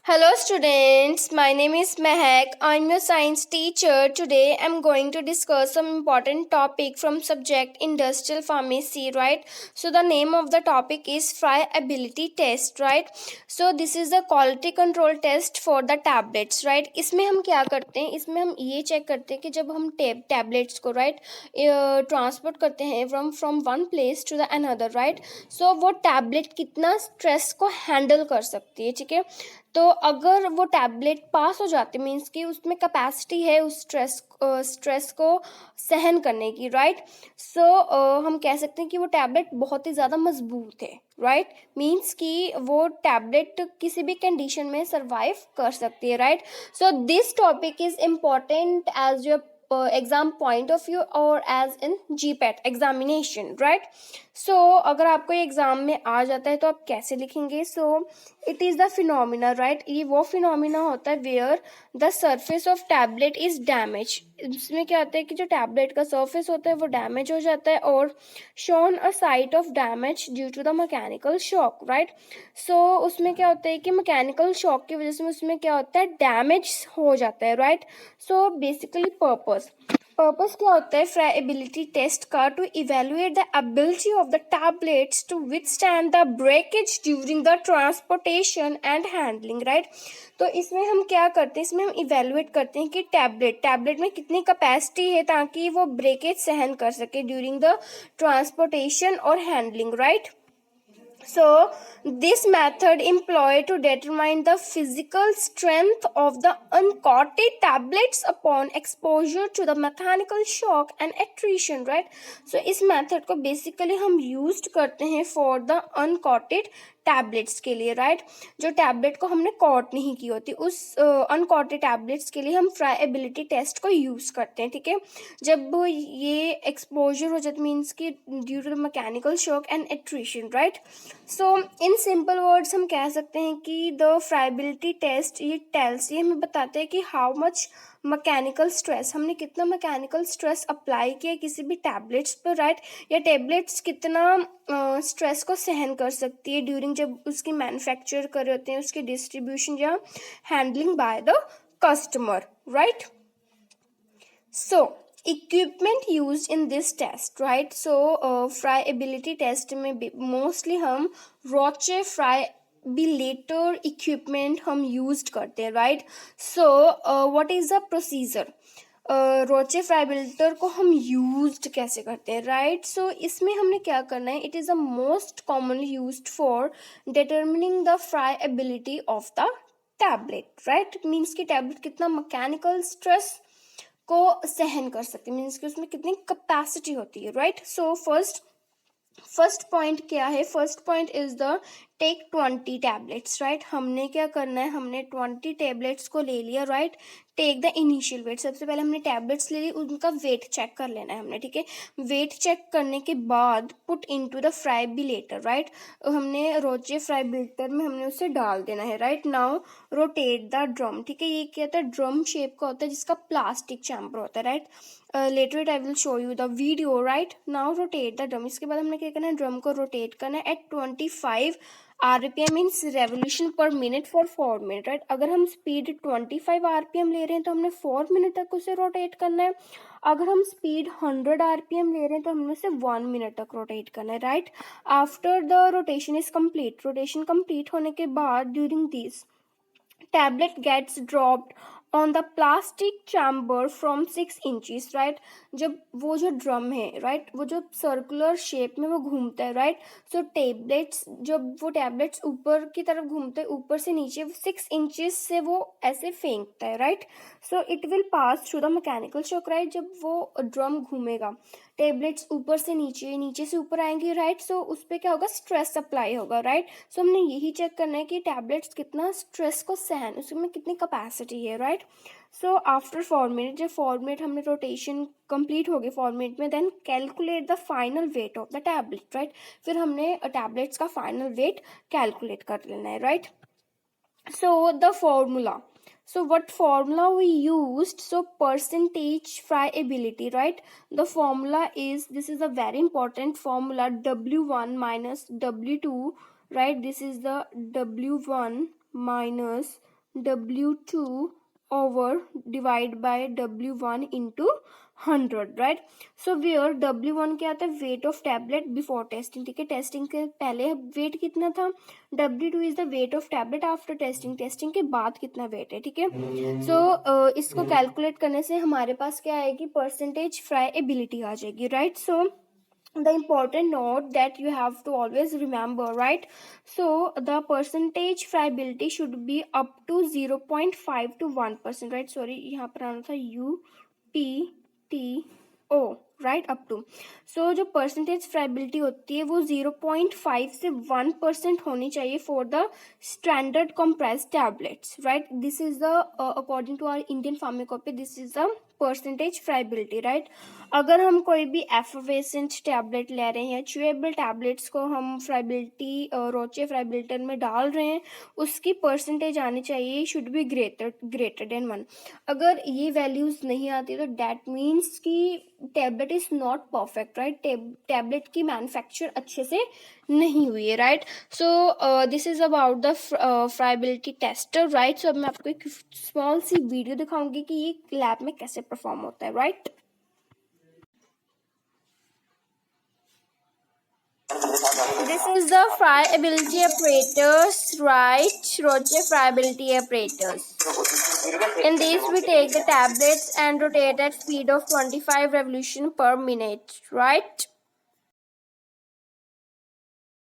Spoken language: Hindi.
Hello students, my name is Mehak. I'm your science teacher. Today I'm going to discuss some important topic from subject industrial pharmacy, right? So the name of the topic is friability test, right? So this is the quality control test for the tablets, right? इसमें हम क्या करते हैं, इसमें हम ये चेक करते हैं कि जब हम टैबलेट्स को राइट ट्रांसपोर्ट करते हैं from one place to the another, right? So वो टैबलेट कितना स्ट्रेस को हैंडल कर सकती है, ठीक है? तो अगर वो टैबलेट पास हो जाते मीन्स कि उसमें कैपेसिटी है उस स्ट्रेस को सहन करने की, राइट? सो हम कह सकते हैं कि वो टैबलेट बहुत ही ज़्यादा मजबूत है, राइट? मीन्स कि वो टैबलेट किसी भी कंडीशन में सरवाइव कर सकती है, right? So this topic is important as your exam point of view और as in GPAT examination, right? So अगर आपको एग्जाम में आ जाता है तो आप कैसे लिखेंगे? So it is the phenomena, right? ये वो फिनोमिना होता है where the surface of tablet is damage. इसमें क्या होता है कि जो टैबलेट का सरफेस होता है वो डैमेज हो जाता है और shown a sight of damage due to the mechanical shock, right? So उसमें क्या होता है कि मैकेनिकल शॉक की वजह से उसमें क्या होता है, डैमेज हो जाता है, राइट? सो बेसिकली पर्पस क्या होता है फ्राइबिलिटी टेस्ट का? To evaluate the ability of the tablets to withstand the breakage during the transportation and handling, right? तो इसमें हम क्या करते हैं, इसमें हम इवेलुएट करते हैं कि टैबलेट में कितनी कैपेसिटी है ताकि वो ब्रेकेज सहन कर सके ड्यूरिंग द ट्रांसपोर्टेशन और handling, right? So, this method employed to determine the physical strength of the uncoated tablets upon exposure to the mechanical shock and attrition, right? So, इस method को basically हम used करते हैं for the uncoated टैबलेट्स के लिए, राइट? जो टैबलेट को हमने कॉट नहीं की होती उस अनकॉटेड टैबलेट्स के लिए हम फ्राइबिलिटी टेस्ट को यूज़ करते हैं, ठीक है? जब ये एक्सपोजर हो जाता मीन्स कि due to the mechanical shock and attrition, right? So in simple words हम कह सकते हैं कि द फ्राइबिलिटी टेस्ट ये हमें बताते हैं कि हाउ मच मैकेनिकल स्ट्रेस, हमने कितना मैकेनिकल स्ट्रेस अप्लाई किया किसी भी टैबलेट्स पर, राइट? या टैबलेट्स कितना स्ट्रेस को सहन कर सकती है ड्यूरिंग जब उसकी मैन्युफैक्चर कर रहे होते हैं, उसकी डिस्ट्रीब्यूशन या handling by the customer, right? So equipment use in this test, right? So friability test में मोस्टली हम रोचे फ्राइबिलेटर इक्विपमेंट हम यूज करते हैं, right? So what is the procedure? Roche friabilator को हम यूज्ड कैसे करते हैं, राइट? सो इसमें हमने क्या करना है, it is the most commonly used for determining the friability of the tablet, right? Means कि टैबलेट कितना मैकेनिकल स्ट्रेस को सहन कर सकते हैं, मीन्स कि उसमें कितनी कैपेसिटी होती है, राइट? सो फर्स्ट पॉइंट क्या है? First point is the take 20 tablets, right? हमने क्या करना है, हमने 20 टैबलेट्स को ले लिया, right? Take the initial weight, सबसे पहले हमने टैबलेट्स ले ली, उनका वेट चेक कर लेना है हमने, ठीक है? वेट चेक करने के बाद पुट इनटू द फ्राइबिलेटर, राइट? हमने रोचे फ्राइबिलेटर में हमने उसे डाल देना है, right? Now rotate the drum, ठीक है? ये क्या होता है, ड्रम शेप का होता है जिसका प्लास्टिक चैम्बर होता है, right? Later I will show you the video, right? Now rotate the drum, इसके बाद हमने क्या करना है, ड्रम को रोटेट करना है at 25 RPM means revolution per minute for 4 minute, right? अगर हम स्पीड 25 RPM ले रहे हैं तो हमने 4 मिनट तक उसे रोटेट करना है। अगर हम स्पीड 100 RPM ले रहे हैं तो हमने उसे 1 मिनट तक रोटेट करना है, right? After the rotation is complete, rotation complete होने के बाद during this tablet gets dropped on the plastic chamber from 6 inches, right? जब वो जो ड्रम है, राइट, वो जो सर्कुलर शेप में वो घूमता है, राइट? सो टैबलेट्स, जब वो टैबलेट्स ऊपर की तरफ घूमते हैं, ऊपर से नीचे 6 इंचेस से वो ऐसे फेंकता है, right? So it will pass through the mechanical shock, right? जब वो ड्रम घूमेगा, टैबलेट्स ऊपर से नीचे, नीचे से ऊपर आएंगे, राइट? सो उस पर क्या होगा, स्ट्रेस अप्लाई होगा, राइट? सो हमने यही चेक करना है कि टैबलेट्स कितना स्ट्रेस को सहन, उसमें कितनी कैपेसिटी है, राइट? सो आफ्टर 4 मिनट, जब 4 मिनट हमने रोटेशन कंप्लीट हो गई 4 मिनट में, then calculate the final weight of the tablet, right? फिर हमने टैबलेट्स का फाइनल वेट कैलकुलेट कर लेना है, right? So the formula. So what formula we used? So percentage friability, right? The formula is, this is a very important formula, W1 minus W2, right? This is the W1 minus W2 over divide by W1 into 100, right? So where W1 क्या आता है, weight of tablet before testing, ठीक है, टेस्टिंग के पहले वेट कितना था, W2 is the weight of tablet after testing, testing के बाद कितना वेट है, ठीक है। सो इसको कैलकुलेट करने से हमारे पास क्या आएगी, परसेंटेज फ्राइएबिलिटी आ जाएगी, right. So the important note that you have to always remember, right? So the percentage friability should be up to 0.5 to 1%, right? Sorry, यहाँ पर आना था UPTO, right, up to। so जो percentage friability होती है वो 0.5 से 1% होनी चाहिए for the standard compressed tablets, right? This is the according to our Indian pharmacopy, this is the percentage friability, right. अगर हम कोई भी एफोवेसेंट टैबलेट ले रहे हैं, च्यूएबल टैबलेट्स को हम फ्राइबिलिटी रोचे फ्राइबिलिटर में डाल रहे हैं, उसकी परसेंटेज आनी चाहिए, शुड बी ग्रेटर देन 1। अगर ये वैल्यूज नहीं आती तो डैट मीन्स कि tablet is not perfect, right, tablet की मैन्युफैक्चर अच्छे से नहीं हुई है, right. So this is about the friability tester, right. So अब मैं आपको एक स्मॉल सी वीडियो दिखाऊंगी कि ये लैब में कैसे परफॉर्म होता है, right. This is the friability apparatus, right? Roche friability apparatus. In these, we take the tablets and rotate at speed of 25 revolution per minute, right?